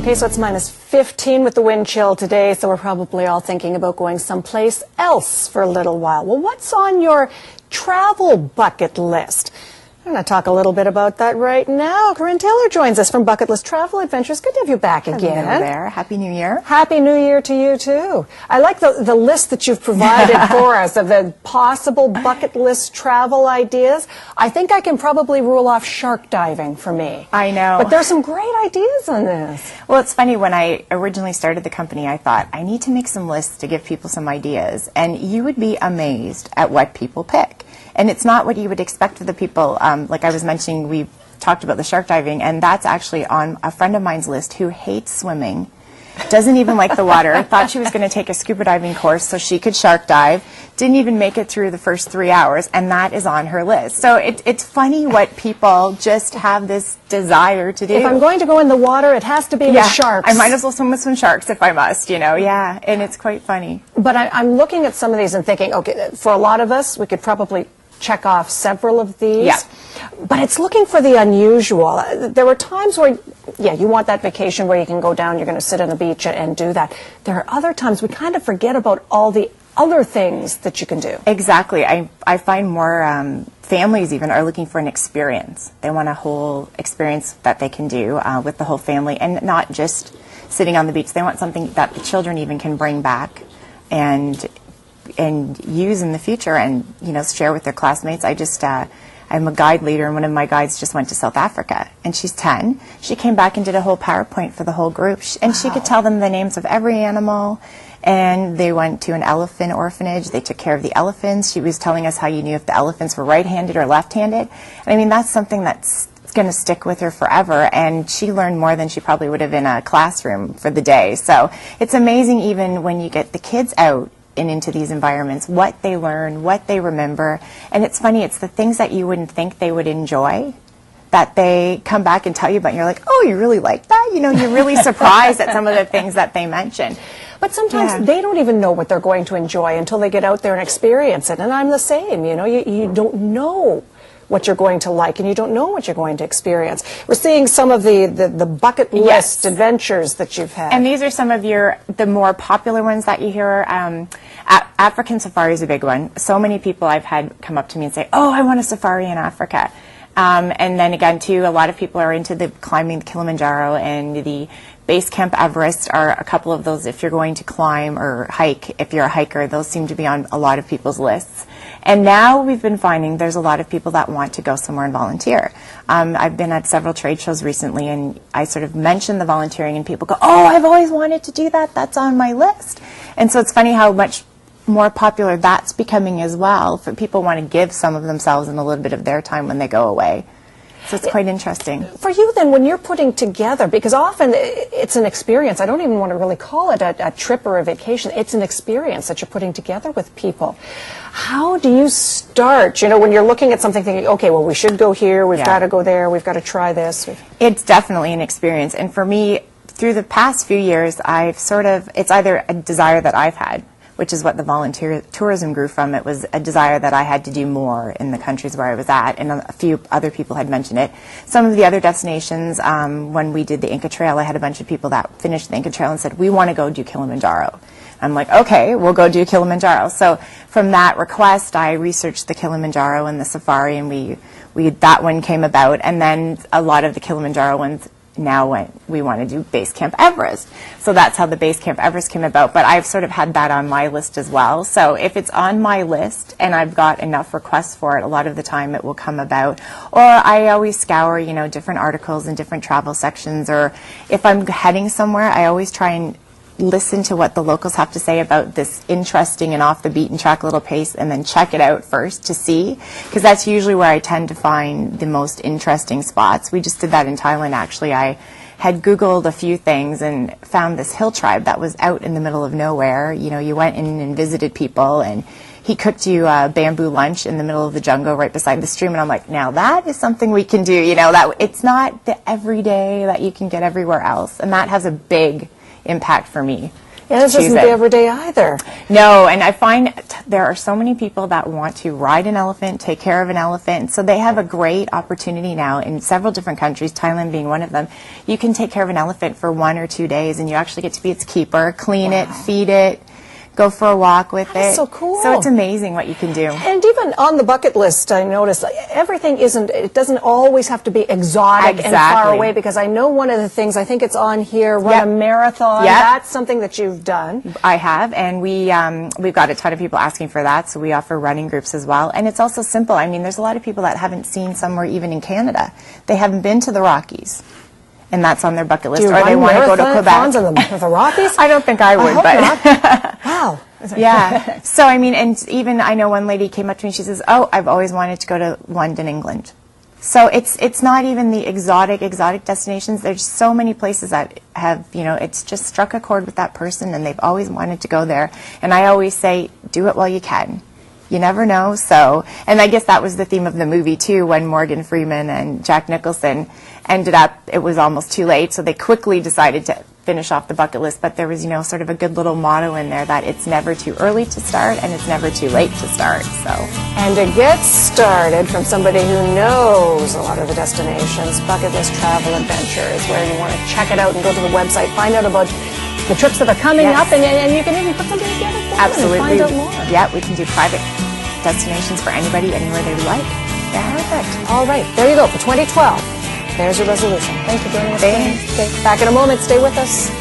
Okay, so it's minus 15 with the wind chill today, so we're probably all thinking about going someplace else for a little while. Well, what's on your travel bucket list? I'm going to talk a little bit about that right now. Corinne Taylor joins us from Bucket List Travel Adventures. Good to have you back again. Hello there. Happy New Year. Happy New Year to you, too. I like the list that you've provided for us of the possible bucket list travel ideas. I think I can probably rule off shark diving for me. I know. But there's some great ideas on this. Well, it's funny. When I originally started the company, I thought, I need to make some lists to give people some ideas. And you would be amazed at what people pick. And it's not what you would expect of the people. Like I was mentioning, we've talked about the shark diving, and that's actually on a friend of mine's list who hates swimming, doesn't even like the water, thought she was going to take a scuba diving course so she could shark dive, didn't even make it through the first 3 hours, and that is on her list. So it's funny what people just have this desire to do. If I'm going to go in the water, it has to be with sharks. I might as well swim with some sharks if I must, you know, yeah, and it's quite funny. But I'm looking at some of these and thinking, okay, for a lot of us, we could probably check off several of these. Yeah. But it's looking for the unusual. There are times where, yeah, you want that vacation where you can go down, you're going to sit on the beach and do that. There are other times we kind of forget about all the other things that you can do. Exactly. I find more families even are looking for an experience. They want a whole experience that they can do with the whole family, and not just sitting on the beach. They want something that the children even can bring back and use in the future, and share with their classmates. I'm a guide leader, and one of my guides just went to South Africa, and she's 10. She came back and did a whole PowerPoint for the whole group, and she could tell them the names of every animal. And they went to an elephant orphanage. They took care of the elephants. She was telling us how you knew if the elephants were right-handed or left-handed. I mean, that's something that's going to stick with her forever, and she learned more than she probably would have in a classroom for the day. So it's amazing, even when you get the kids out and into these environments, what they learn, what they remember. And it's funny, it's the things that you wouldn't think they would enjoy that they come back and tell you about, and you're like, oh, you really like that? You're really surprised at some of the things that they mention. But sometimes they don't even know what they're going to enjoy until they get out there and experience it. And I'm the same, you don't know what you're going to like, and you don't know what you're going to experience. We're seeing some of the bucket list adventures that you've had. And these are some of the more popular ones that you hear. African safari is a big one. So many people I've had come up to me and say, oh, I want a safari in Africa. And then again, too, a lot of people are into the climbing the Kilimanjaro, and the Base Camp Everest are a couple of those. If you're going to climb or hike, if you're a hiker, those seem to be on a lot of people's lists. And now we've been finding there's a lot of people that want to go somewhere and volunteer. I've been at several trade shows recently, and I sort of mention the volunteering, and people go, oh, I've always wanted to do that. That's on my list. And so it's funny how much more popular that's becoming as well. For people want to give some of themselves and a little bit of their time when they go away. So it's quite interesting. For you then, when you're putting together, because often it's an experience, I don't even want to really call it a trip or a vacation, it's an experience that you're putting together with people. How do you start, when you're looking at something thinking, okay, well, we should go here, we've got to go there, we've got to try this? It's definitely an experience. And for me, through the past few years, it's either a desire that I've had, which is what the volunteer tourism grew from. It was a desire that I had to do more in the countries where I was at, and a few other people had mentioned it. Some of the other destinations, when we did the Inca Trail, I had a bunch of people that finished the Inca Trail and said, we want to go do Kilimanjaro. I'm like, okay, we'll go do Kilimanjaro. So from that request, I researched the Kilimanjaro and the safari, and that one came about. And then a lot of the Kilimanjaro ones now we want to do Base Camp Everest. So that's how the Base Camp Everest came about. But I've sort of had that on my list as well. So if it's on my list and I've got enough requests for it, a lot of the time it will come about. Or I always scour, different articles in different travel sections. Or if I'm heading somewhere, I always try and listen to what the locals have to say about this interesting and off the beaten track little place, and then check it out first to see, because that's usually where I tend to find the most interesting spots. We just did that in Thailand, actually. I had Googled a few things and found this hill tribe that was out in the middle of nowhere. You went in and visited people, and he cooked you a bamboo lunch in the middle of the jungle right beside the stream, and I'm like, now that is something we can do. That it's not the everyday that you can get everywhere else, and that has a big impact for me. Yeah, this isn't the everyday either. No, and I find there are so many people that want to ride an elephant, take care of an elephant. So they have a great opportunity now in several different countries, Thailand being one of them. You can take care of an elephant for 1 or 2 days, and you actually get to be its keeper, clean it, feed it, go for a walk with That's it. so cool. So it's amazing what you can do. And even on the bucket list, I noticed everything it doesn't always have to be exotic and far Exactly. away, because I know one of the things, I think it's on here, run Yep. a marathon. Yep. That's something that you've done. I have, and we've got a ton of people asking for that, so we offer running groups as well. And it's also simple. I mean, there's a lot of people that haven't seen somewhere even in Canada. They haven't been to the Rockies, and that's on their bucket list, Do you or they run want to go to marathons Quebec. in the Rockies? I don't think I would, hope but not. Wow. yeah. So I mean, and even I know one lady came up to me. She says, "Oh, I've always wanted to go to London, England." So it's not even the exotic destinations. There's so many places that have, you know, it's just struck a chord with that person, and they've always wanted to go there. And I always say, do it while you can. You never know. So, and I guess that was the theme of the movie too, when Morgan Freeman and Jack Nicholson ended up, it was almost too late, so they quickly decided to finish off the bucket list. But there was, you know, sort of a good little motto in there that it's never too early to start and it's never too late to start. So, And to get started from somebody who knows a lot of the destinations, Bucket List Travel Adventure is where you want to check it out and go to the website, find out about the trips that are coming Yes. up, and you can even put something together for them absolutely. and find out more. Yeah, we can do private destinations for anybody, anywhere they would like. Yeah. Perfect. All right, there you go for 2012. There's your resolution. Thanks for joining us. Thanks. Okay, back in a moment. Stay with us.